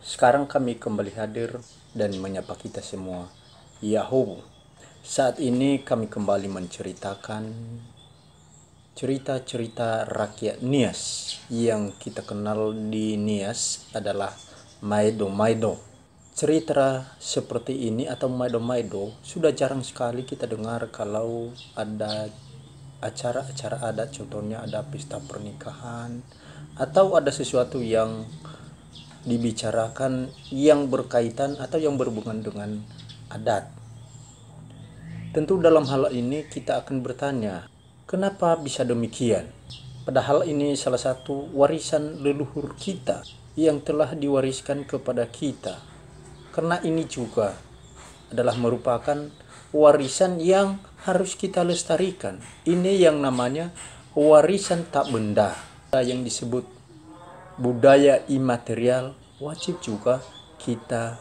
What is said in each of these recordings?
Sekarang kami kembali hadir dan menyapa kita semua. Yahoo! Saat ini kami kembali menceritakan cerita-cerita rakyat Nias. Yang kita kenal di Nias adalah Maido-Maido. Cerita seperti ini atau Maido-Maido sudah jarang sekali kita dengar kalau ada acara-acara adat, contohnya ada pesta pernikahan atau ada sesuatu yang dibicarakan yang berkaitan atau yang berhubungan dengan adat. Tentu dalam hal ini kita akan bertanya, kenapa bisa demikian? Padahal ini salah satu warisan leluhur kita yang telah diwariskan kepada kita. Karena ini juga adalah merupakan warisan yang harus kita lestarikan. Ini yang namanya warisan tak benda, yang disebut budaya imaterial, wajib juga kita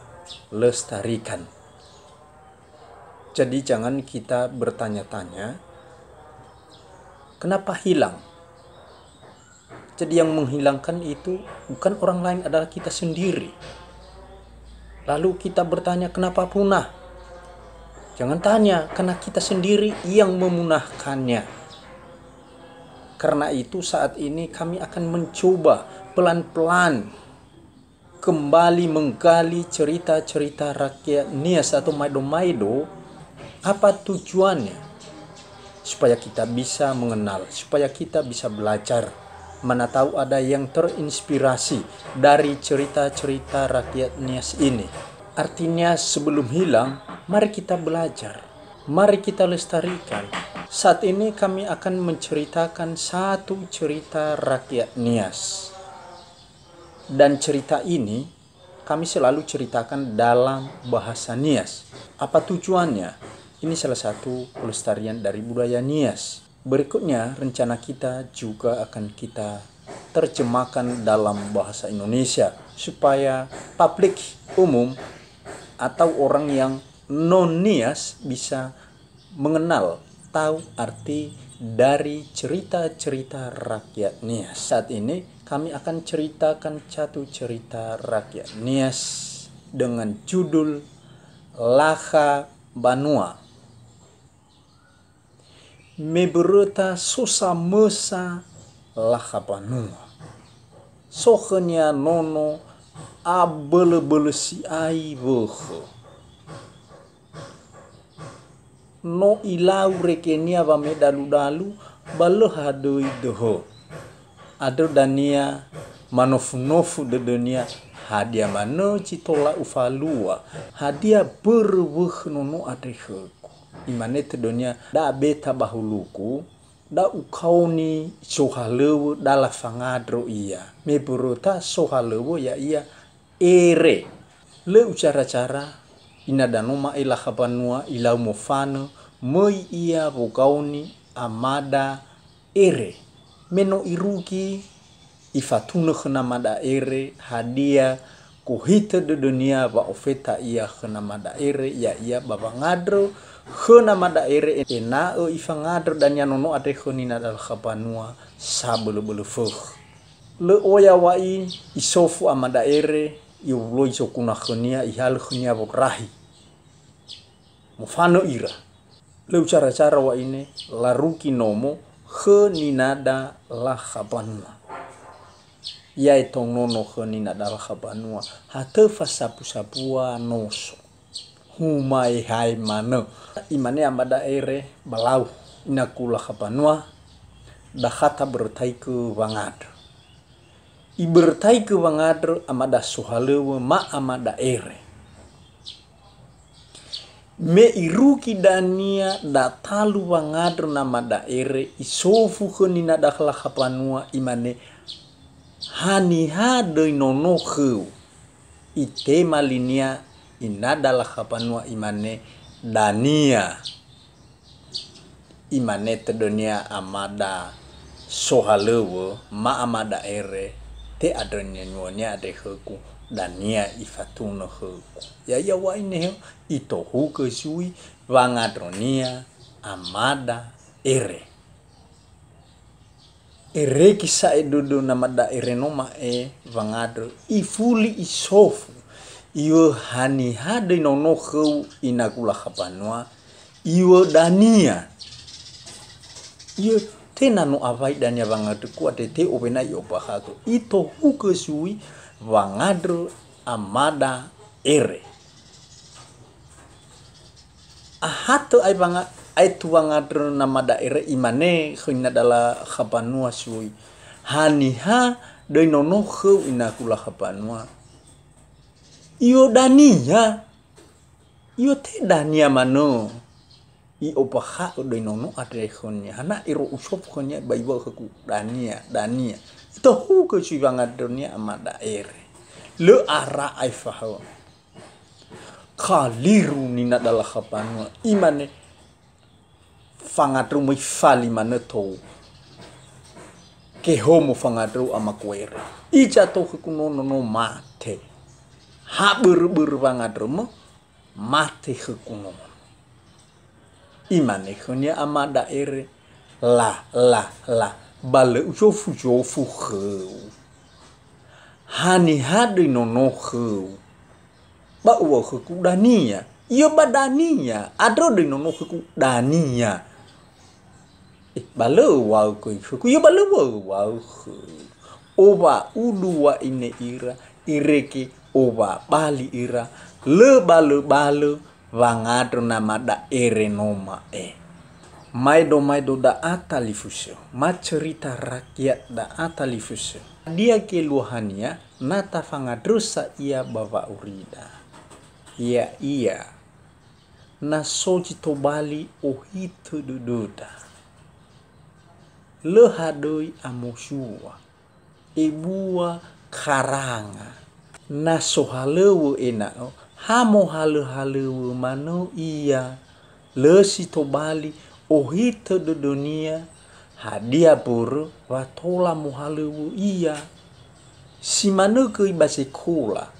lestarikan. Jadi jangan kita bertanya-tanya kenapa hilang. Jadi yang menghilangkan itu bukan orang lain, adalah kita sendiri. Lalu kita bertanya kenapa punah. Jangan tanya, karena kita sendiri yang memunahkannya. Karena itu saat ini kami akan mencoba pelan-pelan kembali menggali cerita-cerita rakyat Nias atau Maido-Maido. Apa tujuannya? Supaya kita bisa mengenal, supaya kita bisa belajar. Mana tahu ada yang terinspirasi dari cerita-cerita rakyat Nias ini. Artinya sebelum hilang, mari kita belajar. Mari kita lestarikan. Saat ini kami akan menceritakan satu cerita rakyat Nias. Dan cerita ini kami selalu ceritakan dalam bahasa Nias. Apa tujuannya? Ini salah satu pelestarian dari budaya Nias. Berikutnya rencana kita juga akan kita terjemahkan dalam bahasa Indonesia supaya publik umum atau orang yang non-Nias bisa mengenal, tahu arti dari cerita-cerita rakyat Nias. Saat ini kami akan ceritakan satu cerita rakyat Nias dengan judul Laha Banua. Mebereta sosa mesa Laha Banua. Sohnya nono abele-bele si ai vehe. No ilau rekenia vame dalu-dalu baleha doi deho. Ado dania manofu-nofu de dunia hadia mano citola ufalua. Hadia berweh nono adeheku. Imane te dunia da beta bahuluku da ukauni sohalewo dala fangadro iya. Meberota sohalewo ya iya ere. Le ucara-cara ina danoma Laha Banua ilau mofano moi ia vokauni amada ere. Meno iruki ifatuna khana mada ere hadia kuhita de dunia va ofeta ia khana mada ere ya ia babangadro khana mada ere ena ifangadro dan yanono ade khonina Laha Banua sabele-bele fuh. Le oya wai isofu amada ere iulo isokuna khania ihal khania vokrahi. Mofano ira. Le cara-cara wa ini laruki nomo kheninada Laha Banua. Yai tong nono kheninada Laha Banua. Hate fasapu-sapua noso. Humai hai mano. Imane amada ere balau. Inaku Laha Banua. Dahata bertai ke wangadro. Ibertai ke wangadro amada sohalewe ma amada ere. Me iruki dania da talu wangadro nama daere isofu khenina da Laha Banua imane hani hadoi nono kheu ite malinia inada Laha Banua imane dania imane te dunia amada sohalewo ma amada ere te adonya nyonya adeheku dania ifatuna heku. Ya wa ini ito huke sui wangadronia amada ere. Ere kisa edudu nama da ere noma wangadro ifuli isofu iwa hani hade nono kheu inakula khapanwa iwa dania iwa tena no avai dania vangadru kuate te opena yo bahako ito huke sui vangadru amada ere ahato ai banga ai tuangadru namada ere imane khina dala khapanwa sui hani ha doi nono kheu inakula khapanwa iyo dania iyo te dania mano i opaha doi nono ade khonya hana iro usop khonya baiwa khaku dania ito hu ke sui vangadrunya amada ere le ara ai faho khaliru nina dala khapanwa imane fangadru mai fali maneto ke homo fangadru amakwere ija to kuno no mate ha ber fangadru mo mate kuno imane khonya amada ere la bale ujofu kheu hani hade nono kheu ba uwa khuku dania iyo badania adro de nono khuku dania balo wa khuku iyo balo wa oba udua ine ira ireke oba bali ira le balo vangadro namada ere noma maido da atalifusio macerita rakyat da atalifusio dia keluhannya nata vangadrusa ia bava urida iya na soji tobali ohito dududa le hadoi amosua ebua karanga na sohalewo enao hamo halewo mano iya le si tobali ohito dudunia hadia buru watola mohalewo iya si mano ke basekola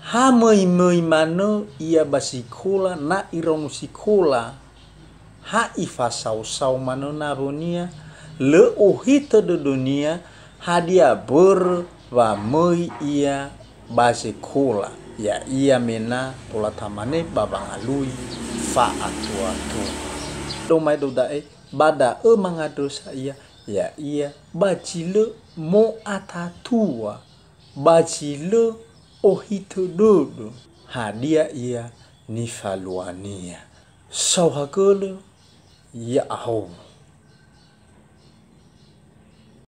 hamoi mano ia basikola na ironu sikola ha ifasau mano naronia le ohito de dunia hadia ber wa moi ia basikola ya ia mena pola tamane babangalui fa atu domai dodae bada mangadosa ia ya ia bacile mo atatua bacile ohito dodo hadia ia nifaluania sauhakolo ya aho